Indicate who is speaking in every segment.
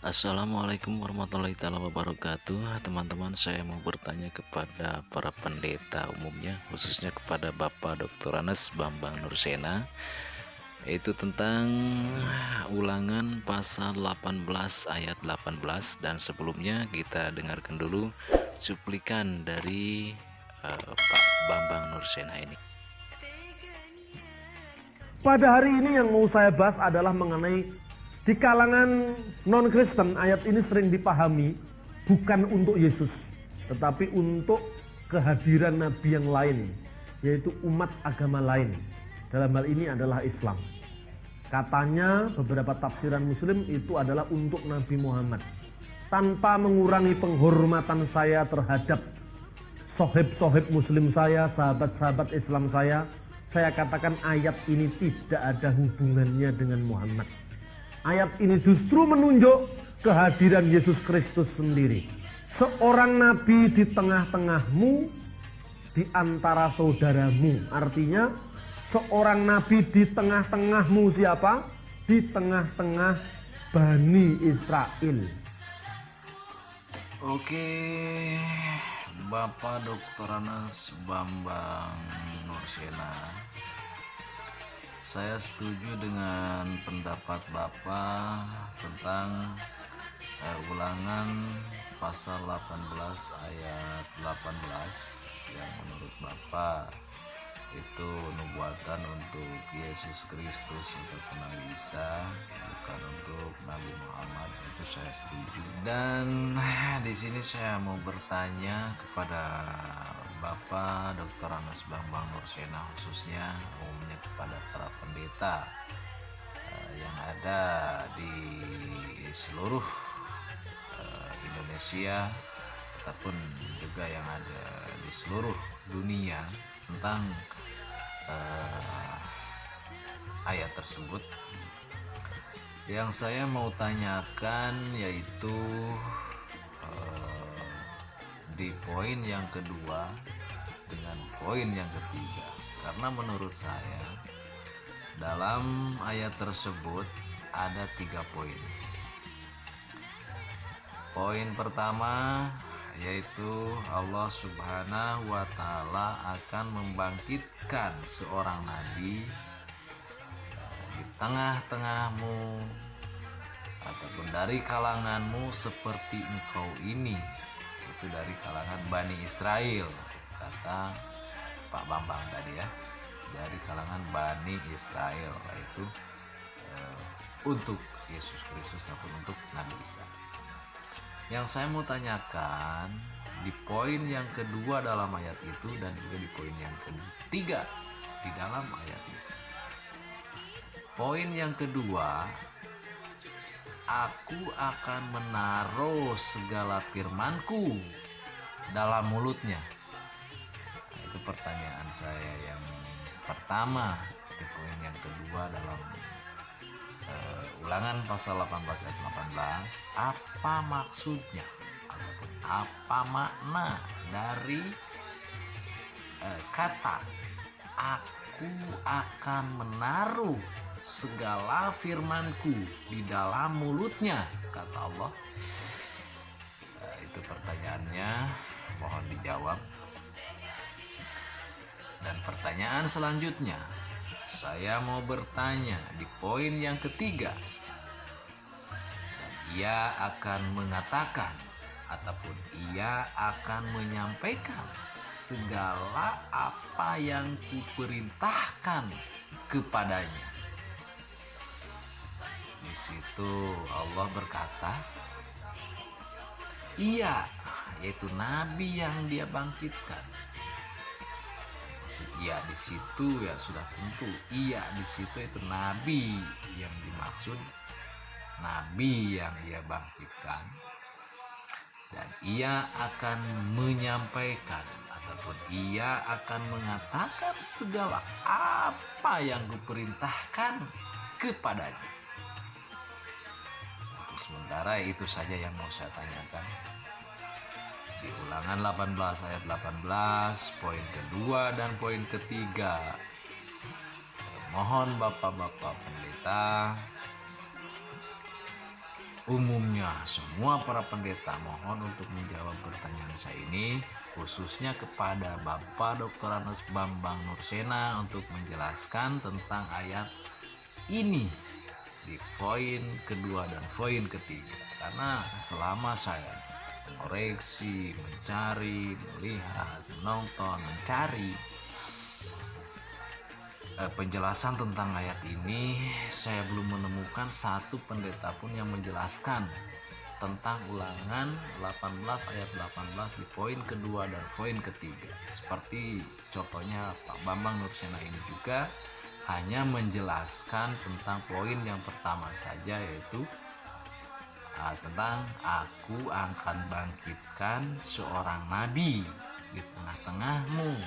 Speaker 1: Assalamualaikum warahmatullahi wabarakatuh. Teman-teman, saya mau bertanya kepada para pendeta umumnya, khususnya kepada Bapak Dr. Anas Bambang Nursena, yaitu tentang Ulangan pasal 18 ayat 18. Dan sebelumnya kita dengarkan dulu cuplikan dari Pak Bambang Nursena ini.
Speaker 2: Pada hari ini yang mau saya bahas adalah mengenai di kalangan non-Kristen, ayat ini sering dipahami bukan untuk Yesus, tetapi untuk kehadiran nabi yang lain, yaitu umat agama lain. Dalam hal ini adalah Islam. Katanya beberapa tafsiran Muslim itu adalah untuk Nabi Muhammad. Tanpa mengurangi penghormatan saya terhadap sohib-sohib Muslim saya, sahabat-sahabat Islam saya katakan ayat ini tidak ada hubungannya dengan Muhammad. Ayat ini justru menunjuk kehadiran Yesus Kristus sendiri. Seorang nabi di tengah-tengahmu, di antara saudaramu. Artinya seorang nabi di tengah-tengahmu siapa? Di tengah-tengah Bani Israel.
Speaker 1: Oke, Bapak Dr. Anas Bambang Nursena, saya setuju dengan pendapat Bapak tentang Ulangan pasal 18 ayat 18 yang menurut Bapak itu nubuatan untuk Yesus Kristus, untuk Nabi Isa, bukan untuk Nabi Muhammad. Itu saya setuju. Dan di sini saya mau bertanya kepada Bapak Dr. Anas Bambang Nursena, khususnya umumnya kepada para pendeta yang ada di seluruh Indonesia ataupun juga yang ada di seluruh dunia tentang ayat tersebut. Yang saya mau tanyakan yaitu di poin yang kedua dengan poin yang ketiga, karena menurut saya dalam ayat tersebut ada 3 poin. Poin pertama yaitu Allah Subhanahu wa Ta'ala akan membangkitkan seorang nabi di tengah-tengahmu ataupun dari kalanganmu seperti engkau ini, itu dari kalangan Bani Israel, kata Pak Bambang tadi ya, dari kalangan Bani Israel, yaitu untuk Yesus Kristus ataupun untuk Nabi Isa. Yang saya mau tanyakan di poin yang kedua dalam ayat itu dan juga di poin yang ketiga di dalam ayat itu. Poin yang kedua, aku akan menaruh segala firmanku dalam mulutnya. Nah, itu pertanyaan saya yang pertama di poin yang kedua dalam Ulangan pasal 18 ayat 18. Apa maksudnya ataupun apa makna dari kata aku akan menaruh segala firmanku di dalam mulutnya, kata Allah? Itu pertanyaannya, mohon dijawab. Dan pertanyaan selanjutnya, saya mau bertanya di poin yang ketiga. Dan ia akan mengatakan ataupun ia akan menyampaikan segala apa yang kuperintahkan kepadanya. Di situ Allah berkata, ia, yaitu nabi yang dia bangkitkan. Ia di situ ya sudah tentu, ia di situ itu nabi yang dimaksud, nabi yang ia bangkitkan, dan ia akan menyampaikan ataupun ia akan mengatakan segala apa yang kuperintahkan kepadanya. Untuk sementara itu saja yang mau saya tanyakan. Di Ulangan 18 ayat 18 poin kedua dan poin ketiga, mohon bapak-bapak pendeta umumnya semua para pendeta mohon untuk menjawab pertanyaan saya ini, khususnya kepada Bapak Dr. Anas Bambang Nursena untuk menjelaskan tentang ayat ini di poin kedua dan poin ketiga. Karena selama saya mengoreksi, mencari, melihat, menonton, mencari penjelasan tentang ayat ini, saya belum menemukan satu pendeta pun yang menjelaskan tentang ulangan 18 ayat 18 di poin kedua dan poin ketiga. Seperti contohnya Pak Bambang Nursena ini juga hanya menjelaskan tentang poin yang pertama saja, yaitu tentang aku akan bangkitkan seorang nabi di tengah-tengahmu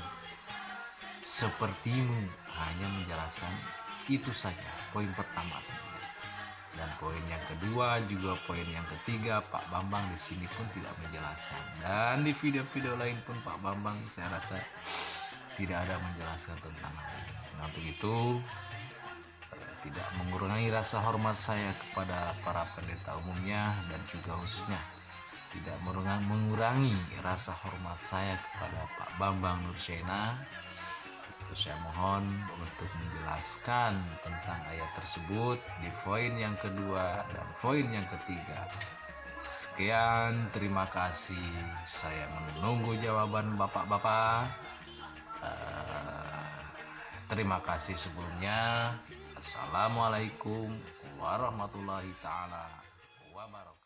Speaker 1: sepertimu. Hanya menjelaskan itu saja, poin pertama saja. Dan poin yang kedua juga poin yang ketiga Pak Bambang di sini pun tidak menjelaskan. Dan di video-video lain pun Pak Bambang saya rasa tidak ada menjelaskan tentang hal ini. Nah, untuk itu tidak mengurangi rasa hormat saya kepada para pendeta umumnya dan juga khususnya tidak mengurangi rasa hormat saya kepada Pak Bambang Nursena. Saya mohon untuk menjelaskan tentang ayat tersebut di poin yang kedua dan poin yang ketiga. Sekian, terima kasih. Saya menunggu jawaban Bapak-bapak. Terima kasih sebelumnya. Assalamualaikum warahmatullahi taala wabarakatuh.